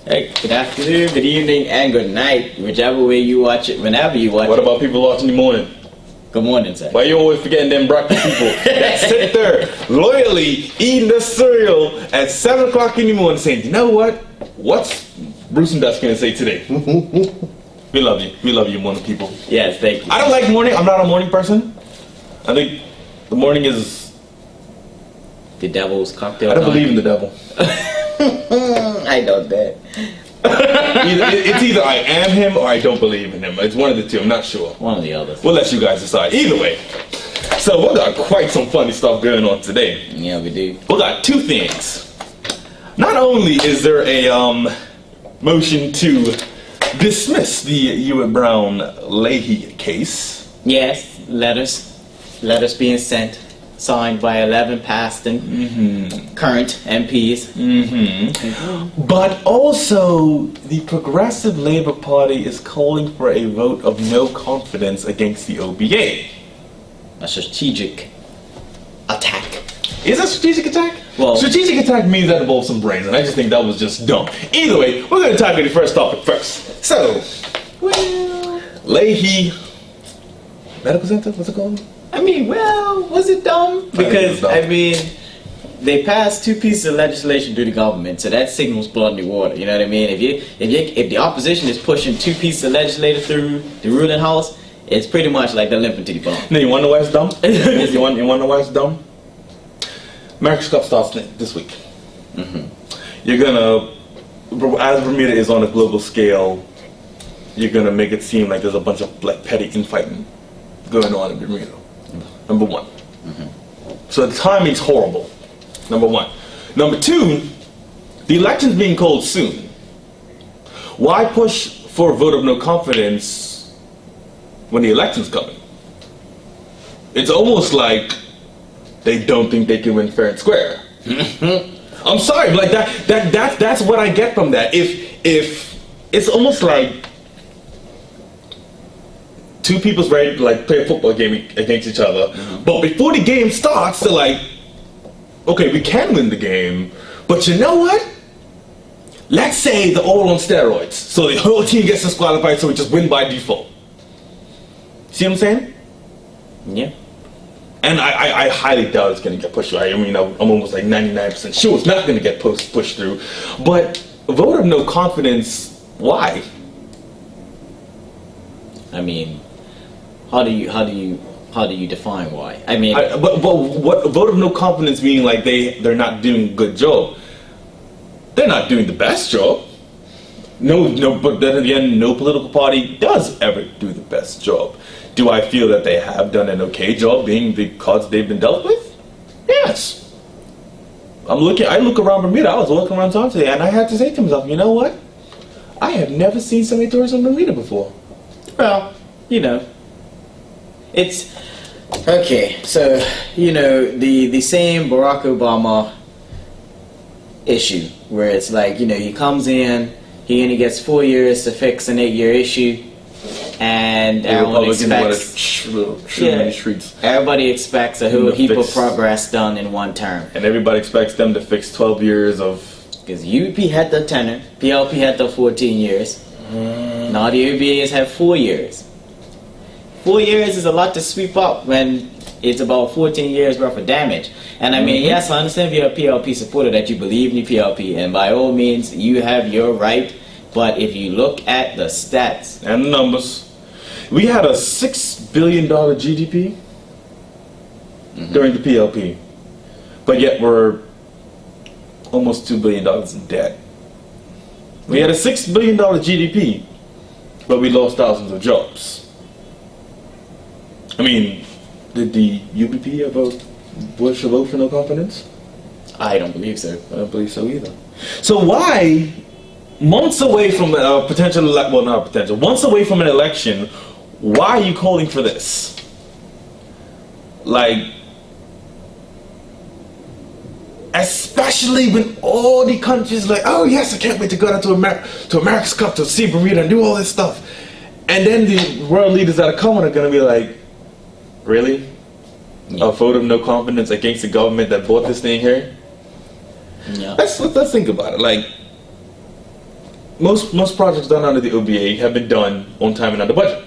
Hey, good afternoon, good evening, and good night, whichever way you watch it, whenever you watch What it. about people watching in the morning? Good morning, sir. Why you always forgetting them breakfast people that sit there loyally eating the cereal at 7 o'clock in the morning saying, you know what? What's Bruce and Dutch gonna say today? We love you. We love you, morning people. Yes, thank you. I don't like morning. I'm not a morning person. I think the morning is... The devil's cocktail. I don't believe in the devil. I know that. It's either I am him or I don't believe in him. It's one of the two. I'm not sure. One of the others. We'll let you guys decide. Either way. So we got quite some funny stuff going on today. Yeah, we do. We got two things. Not only is there a motion to dismiss the Ewart Brown Leahy case. Yes, letters being sent, signed by 11 past and current MPs. But also, the Progressive Labour Party is calling for a vote of no confidence against the OBA. A strategic attack. Is that strategic attack? Well, strategic attack means that involves some brains, and I just think that was just dumb. Either way, we're going to tackle the first topic first. So, Leahy Medical Center, what's it called? I mean, well, was it dumb? Because, I mean, they passed two pieces of legislation through the government, so that signals blood in the water. You know what I mean? If the opposition is pushing two pieces of legislation through the ruling house, it's pretty much like they're limping to the bone. Now, you want to know why it's dumb? you want to know why it's dumb? America's Cup starts this week. You're gonna, as Bermuda is on a global scale, you're gonna make it seem like there's a bunch of like petty infighting going on in Bermuda. Number one. So the timing's horrible. Number one. Number two, the election's being called soon. Why push for a vote of no confidence when the election's coming? It's almost like they don't think they can win fair and square. I'm sorry, but like that's what I get from that. If it's almost like two people's ready to like play a football game against each other, but before the game starts, they're like, okay, we can win the game, but you know what? Let's say they're all on steroids, so the whole team gets disqualified, so we just win by default. See what I'm saying? Yeah. And I highly doubt it's going to get pushed through. I mean, I'm almost like 99% sure it's not going to get pushed through. But a vote of no confidence, why? I mean, how do you define why? I mean, but what a vote of no confidence meaning like they're not doing a good job. They're not doing the best job. No, but then again, no political party does ever do the best job. Do I feel that they have done an okay job being the cards they've been dealt with? Yes. I look around Bermuda. I was walking around town today, and I had to say to myself, you know what? I have never seen so many tourists in Bermuda before. well, you know, it's okay. So you know the same Barack Obama issue where it's like, you know, he comes in, he only gets 4 years to fix an 8-year issue. And everyone expects, everybody expects a whole heap of progress done in one term. And everybody expects them to fix 12 years of... Because UP had the tenure, PLP had the 14 years. Now the OBAs have 4 years. 4 years is a lot to sweep up when it's about 14 years worth of damage. And I mean, yes, I understand if you're a PLP supporter that you believe in the PLP, and by all means, you have your right. But if you look at the stats and the numbers, we had a $6 billion GDP during the PLP, but yet we're almost $2 billion in debt. We had a $6 billion GDP, but we lost thousands of jobs. I mean, did the UBP ever push a vote for no confidence? I don't believe so. I don't believe so either. So why, months away from months away from an election, why are you calling for this? Like, especially when all the countries like, oh yes, I can't wait to go down to America's Cup to see Bermuda and do all this stuff. And then the world leaders that are coming are going to be like, really? A vote of no confidence against the government that bought this thing here? Yeah. Let's think about it. Like, most projects done under the OBA have been done on time and under budget.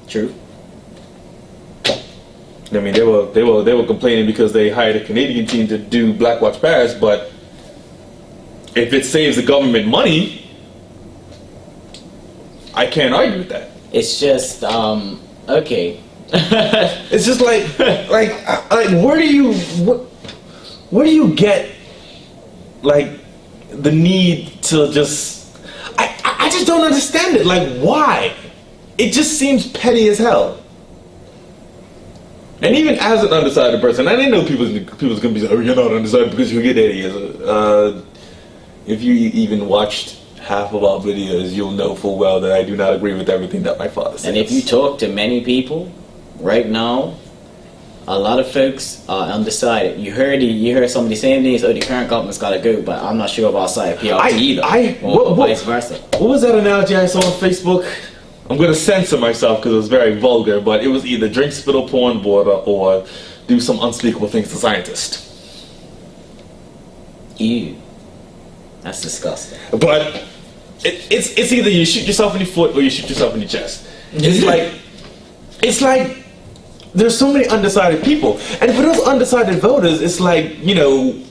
True. I mean, they were complaining because they hired a Canadian team to do Black Watch Paris, but if it saves the government money, I can't argue with that. It's just okay. It's just like where do you get like the need to just I just don't understand it. Like, why? It just seems petty as hell. And even as an undecided person, I didn't know people's gonna be like, oh, you're not undecided because you get idiots. If you even watched half of our videos, you'll know full well that I do not agree with everything that my father says. And if you talk to many people right now, a lot of folks are undecided. You heard some of the same things. Oh, the current government's got to go, but I'm not sure about side PRP either, or vice versa. What was that analogy I saw on Facebook? I'm going to censor myself because it was very vulgar, but it was either drink spittle porn water or do some unspeakable things to scientists. Ew, that's disgusting. But it's either you shoot yourself in the foot or you shoot yourself in the chest. It's like there's so many undecided people, and for those undecided voters, it's like, you know,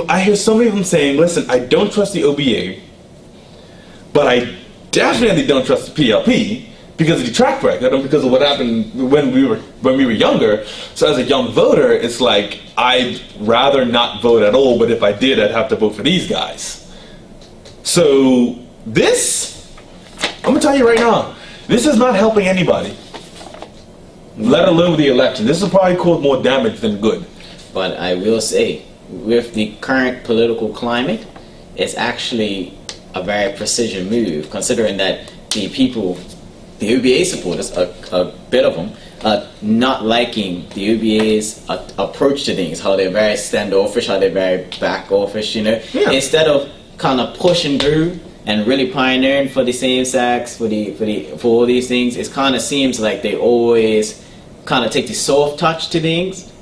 I hear so many of them saying, "Listen, I don't trust the OBA, but I definitely don't trust the PLP because of the track record and because of what happened when we were younger." So as a young voter, it's like I'd rather not vote at all, but if I did, I'd have to vote for these guys. So this, I'm gonna tell you right now, this is not helping anybody. Let alone the election. This will probably cause more damage than good. But I will say, with the current political climate, it's actually a very precision move, considering that the people, the OBA supporters, a bit of them, are not liking the OBA's approach to things, how they're very standoffish, how they're very back-offish, you know. Yeah. Instead of kind of pushing through and really pioneering for the same sex, for all these things, it kind of seems like they always kind of take the soft touch to things,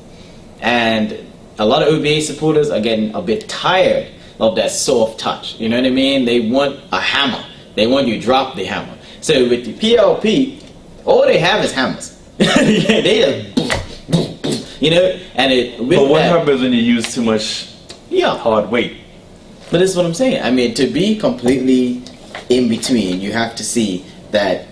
and a lot of OBA supporters are getting a bit tired of that soft touch. You know what I mean? They want a hammer. They want you to drop the hammer. So with the PLP, all they have is hammers. They just boom, boom, boom, you know. And But what happens when you use too much hard weight? But this is what I'm saying. I mean, to be completely in between, you have to see that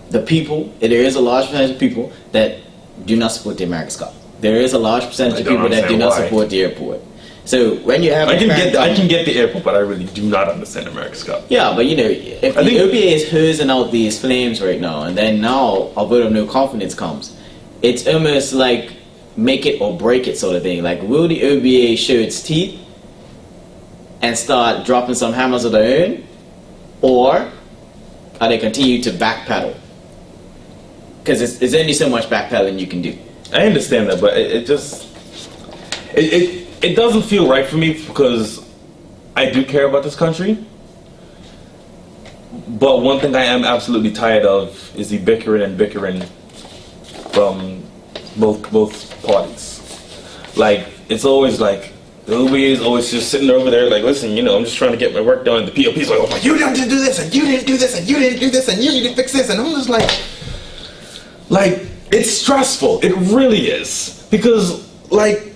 the people, there is a large percentage of people that do not support the America's Cup. There is a large percentage of people that do not support the airport. So when you have I can get the airport, but I really do not understand America's Cup. Yeah, but you know, if the OBA is hosing out these flames right now, and then now a vote of no confidence comes, it's almost like make it or break it sort of thing. Like, will the OBA show its teeth and start dropping some hammers of their own, or are they continue to backpedal? Because there's only so much backpedaling you can do. I understand that, but it doesn't feel right for me because I do care about this country. But one thing I am absolutely tired of is the bickering from both parties. Like, it's always like the OBA is always just sitting over there like, listen, you know, I'm just trying to get my work done. The PLP's like, oh, you didn't do this, and you didn't do this, and you didn't do this, and you need to fix this, and I'm just like, it's stressful. It really is. Because, like,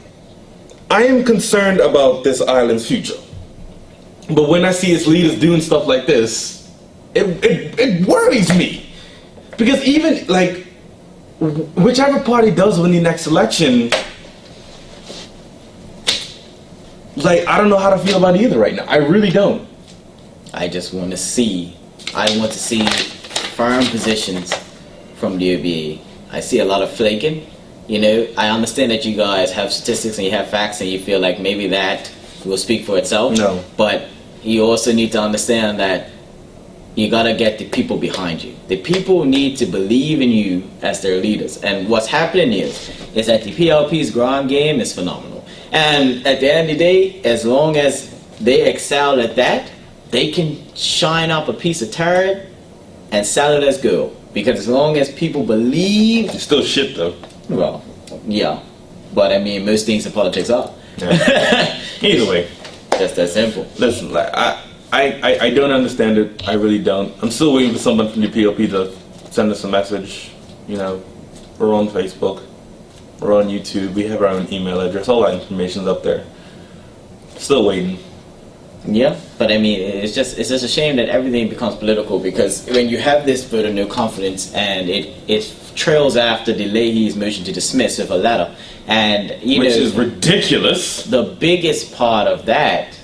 I am concerned about this island's future. But when I see its leaders doing stuff like this, it worries me. Because even, like, whichever party does win the next election, like, I don't know how to feel about either right now. I really don't. I want to see firm positions from the OBA. I see a lot of flaking. You know, I understand that you guys have statistics and you have facts and you feel like maybe that will speak for itself. No. But you also need to understand that you gotta get the people behind you. The people need to believe in you as their leaders. And what's happening is that the PLP's ground game is phenomenal. And at the end of the day, as long as they excel at that, they can shine up a piece of turd and sell it as gold. Because as long as people believe... It's still shit, though. Well, yeah. But, I mean, most things in politics are. Yeah. Either way. Just that simple. Listen, like, I don't understand it. I really don't. I'm still waiting for someone from the PLP to send us a message. You know, we're on Facebook, we're on YouTube, we have our own email address, all that information's up there. Still waiting. Yeah, but I mean, it's just a shame that everything becomes political, because when you have this vote of no confidence and it trails after the Leahy's motion to dismiss with a letter, and Which is ridiculous. The biggest part of that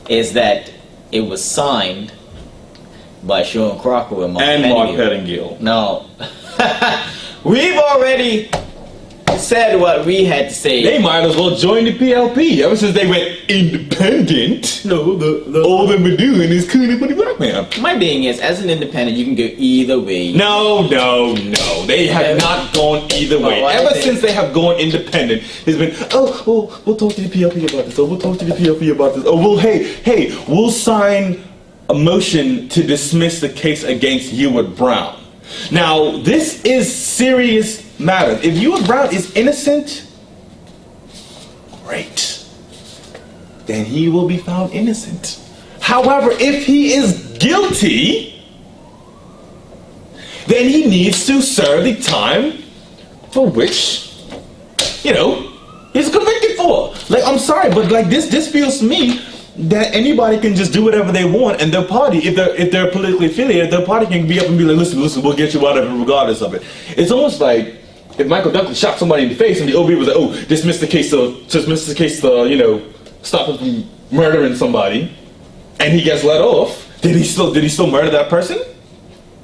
is that it was signed by Sean Crocker and Mark Pettingill. Now, we've already said what we had to say. They might as well join the PLP. Ever since they went independent, all they've been doing is cooning for the black man. My thing is, as an independent, you can go either way. No. They have not gone either way. Ever since they have gone independent, it's been, we'll talk to the PLP about this. We'll talk to the PLP about this. We'll sign a motion to dismiss the case against Ewart Brown. Now, this is serious matter. If Ewart Brown is innocent, great. Then he will be found innocent. However, if he is guilty, then he needs to serve the time for which, he's convicted for. Like, I'm sorry, but like this feels to me that anybody can just do whatever they want, and their party, if they're politically affiliated, their party can be up and be like, listen, we'll get you whatever regardless of it. It's almost like if Michael Duncan shot somebody in the face and the OB was like, dismiss the case to stop him from murdering somebody, and he gets let off, did he still murder that person?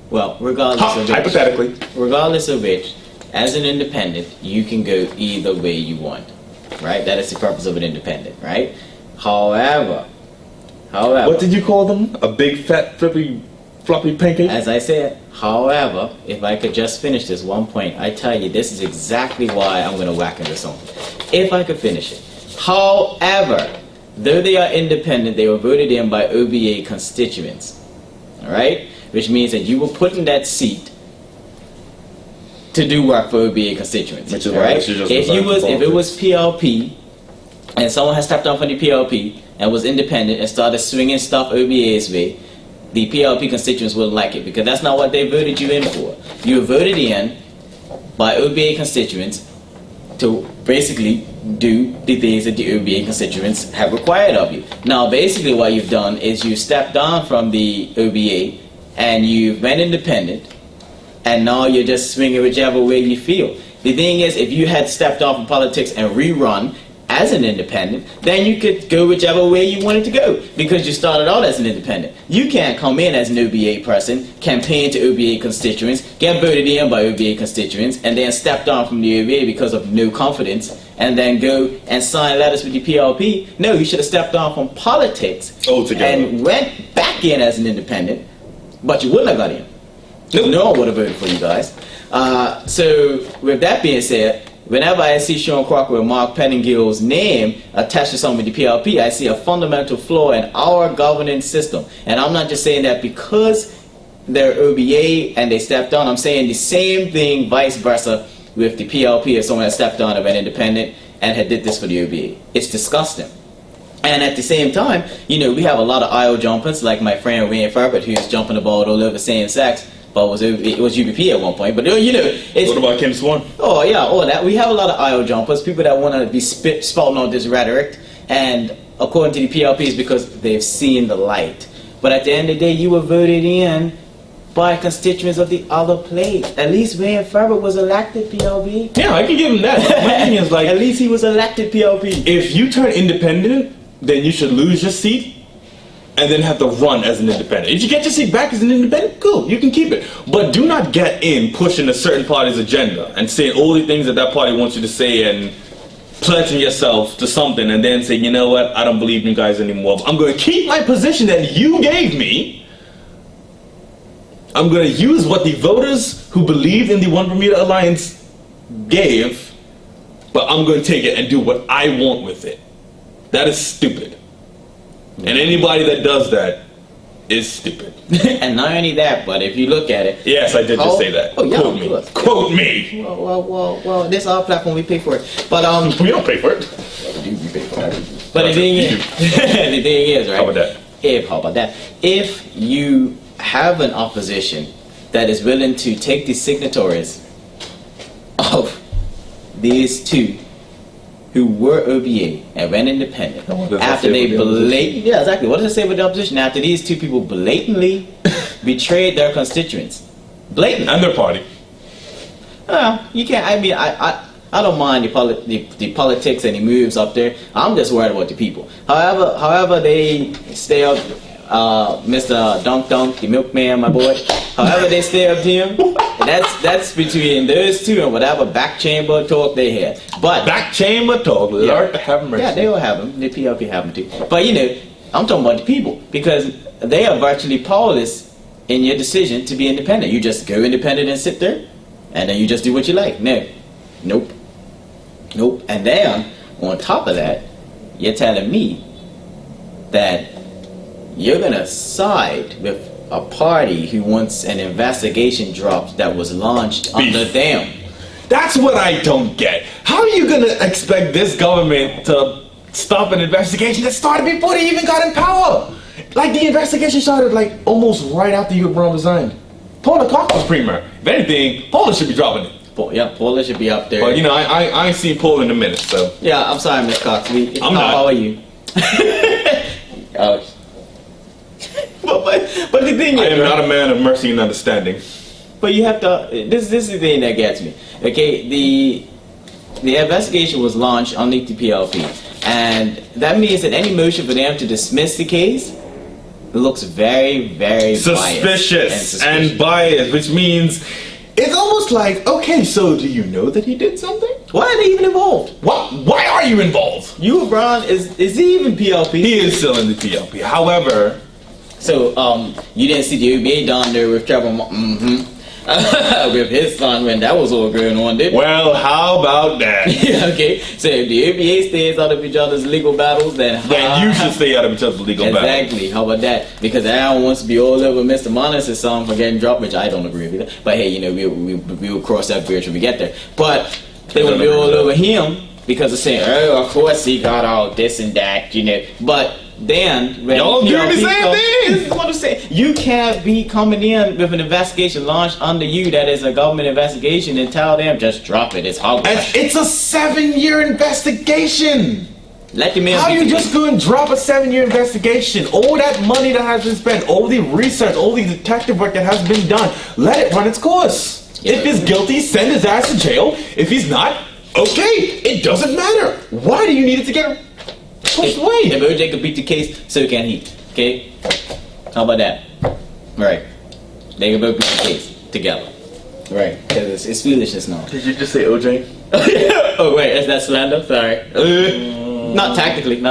Well, hypothetically, regardless of which, as an independent, you can go either way you want, right? That is the purpose of an independent, right? However, what did you call them? A big fat floppy pancake? As I said, however, if I could just finish this one point, I tell you, this is exactly why I'm going to whack into something. If I could finish it. However, though they are independent, they were voted in by OBA constituents, all right? Which means that you were put in that seat to do work for OBA constituents, which is right? If it was PLP, and someone has stepped on from the PLP and was independent and started swinging stuff OBA's way, the PLP constituents wouldn't like it, because that's not what they voted you in for. You were voted in by OBA constituents to basically do the things that the OBA constituents have required of you. Now, basically what you've done is you stepped down from the OBA and you've been independent, and now you're just swinging whichever way you feel. The thing is, if you had stepped off from politics and rerun as an independent, then you could go whichever way you wanted to go, because you started out as an independent. You can't come in as an OBA person, campaign to OBA constituents, get voted in by OBA constituents, and then step down from the OBA because of no confidence, and then go and sign letters with the PLP. No, you should have stepped down from politics altogether and went back in as an independent, but you wouldn't have got in. No one would have voted for you guys. So with that being said, whenever I see Sean Crocker and Mark Pettingill's name attached to something with the PLP, I see a fundamental flaw in our governance system. And I'm not just saying that because they're OBA and they stepped down. I'm saying the same thing vice versa with the PLP, if someone had stepped down and went independent and had did this for the OBA. It's disgusting. And at the same time, we have a lot of aisle jumpers, like my friend Wayne Ferbert, who's jumping the ball all over same sex. But it was UBP at one point. But it's, what about Kim Swan? Oh yeah, all that. We have a lot of aisle jumpers, people that want to be spouting on this rhetoric, and according to the PLP, it's because they've seen the light. But at the end of the day, you were voted in by constituents of the other place. At least Wayne Ferbert was elected PLP. Yeah, I can give him that. My thing is, like, at least he was elected PLP. If you turn independent, then you should lose your seat and then have to run as an independent. If you get your seat back as an independent, cool, you can keep it. But do not get in pushing a certain party's agenda and saying all the things that party wants you to say and pledging yourself to something and then say, you know what, I don't believe in you guys anymore. I'm going to keep my position that you gave me. I'm going to use what the voters who believed in the One Bermuda Alliance gave, but I'm going to take it and do what I want with it. That is stupid. And anybody that does that is stupid. And not only that, but if you look at it... Yes, I did just say that. Oh, yeah, quote me. Quote me. Well, this is our platform. We pay for it. But we don't pay for it. We pay for it. But the thing is, right? How about that? how about that? If you have an opposition that is willing to take the signatories of these two who were OBA and went independent what does that after say they about the opposition? blatantly, yeah, exactly. What does it say with the opposition? After these two people blatantly betrayed their constituents, blatant. And their party. You can't. I mean, I don't mind the politics and the moves up there. I'm just worried about the people. However they stay up, Mr. Dunk Dunk, the milkman, my boy. However they stay up to him, that's between those two and whatever back chamber talk they had. But Back chamber talk. Lord have mercy. yeah, they will have them. The PLP have them too. But you know, I'm talking about the people because they are virtually powerless in your decision to be independent. You just go independent and sit there, and then you just do what you like. No, nope. And then on top of that, you're telling me that you're gonna side with a party who wants an investigation dropped that was launched under them. That's what I don't get. How are you gonna expect this government to stop an investigation that started before they even got in power? Like the investigation started like almost right after Hugh Brown resigned. Paula Cox was premier. If anything, Paula should be dropping it. Yeah, Paula should be up there. But you know, I ain't seen Paula in a minute, so. Yeah, I'm sorry, Miss Cox. I'm not. How are you? Oh. but the thing I is, am not a man of mercy and understanding. but you have to. This is the thing that gets me. Okay, the investigation was launched underneath the PLP, and that means that any motion for them to dismiss the case looks very, very Suspicious biased and biased, which means it's almost like, okay, so do you know that he did something? Why are they even involved? What? Why are you involved? You, Brown, is he even PLP? He is still in the PLP. However, So, you didn't see the OBA down there with Trevor, with his son when that was all going on, did you? well, how about that? Yeah, okay. So if the OBA stays out of each other's legal battles, then Then you should stay out of each other's legal battle. exactly. How about that? Because Aaron wants to be all over Mr. Monis' son for getting dropped, which I don't agree with. But hey, you know, we'll cross that bridge when we get there. But they will be all over him because of saying, oh, of course he got all this and that, you know. But then when Y'all doing the PLP same comes- thing. This is what I'm saying. You can't be coming in with an investigation launched under you that is a government investigation and tell them just drop it. It's And hogwash. it's a 7-year investigation. Let the man. How be you the just go and drop a 7-year investigation? All that money that has been spent, all the research, all the detective work that has been done, let it run its course. Yeah. If he's guilty, send his ass to jail. If he's not, okay, it doesn't matter. Why do you need it to get pushed away? If OJ could beat the case, so can he. Okay? How about that? Right. They can both beat the case together. Right. Because it's foolishness now. Did you just say OJ? Oh, wait, is that slander? Sorry. Not tactically.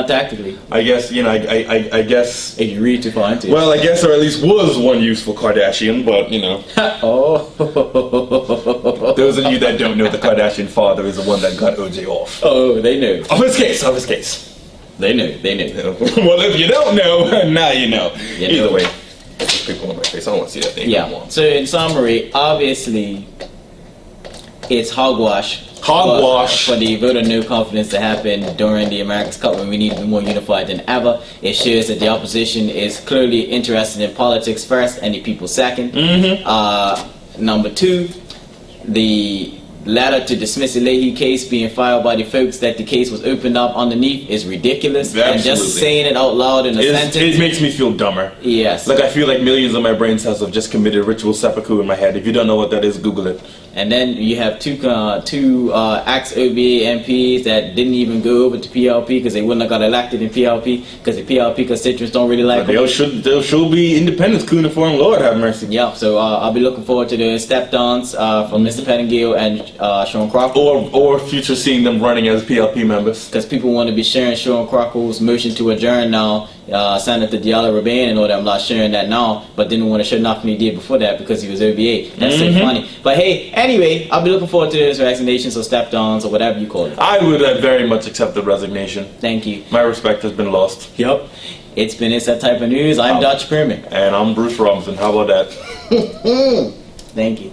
I guess, you know, I guess. If you read too far into it. Well, I guess there at least was one useful Kardashian, but you know. Oh. Those of you that don't know, the Kardashian father is the one that got OJ off. Oh, they knew. Of his case. They knew. Well, if you don't know, now you know. You Either know. way, people on my face. I don't want to see that thing. Yeah. So in summary, obviously, it's hogwash. Hogwash. For the vote of no confidence to happen during the America's Cup when we need to be more unified than ever. It shows that the opposition is clearly interested in politics first and the people second. Number two, the letter to dismiss the Leahy case being filed by the folks that the case was opened up underneath is ridiculous. And Absolutely. just saying it out loud in a sentence. It makes me feel dumber. Yes. Like I feel like millions of my brain cells have just committed ritual seppuku in my head. If you don't know what that is, Google it. And then you have two ex-OBA MPs that didn't even go over to PLP because they wouldn't have got elected in PLP because the PLP constituents don't really like them. They'll should be independents, cuneiform. Lord have mercy. Yeah, so I'll be looking forward to the step downs from Mr. Pettingill and Sean Crockett. Or future seeing them running as PLP members. Because people want to be sharing Sean Crockett's motion to adjourn now. Senator Diallo Rabin and all that. I'm not sharing that now, but didn't want to share nothing he did before that because he was OBA. That's so funny. But hey, anyway, I'll be looking forward to those resignations or step downs or whatever you call it. I would very much accept the resignation. Thank you. My respect has been lost. Yep. It's been that type of news. I'm Dutch Perman. And I'm Bruce Robinson. How about that? Thank you.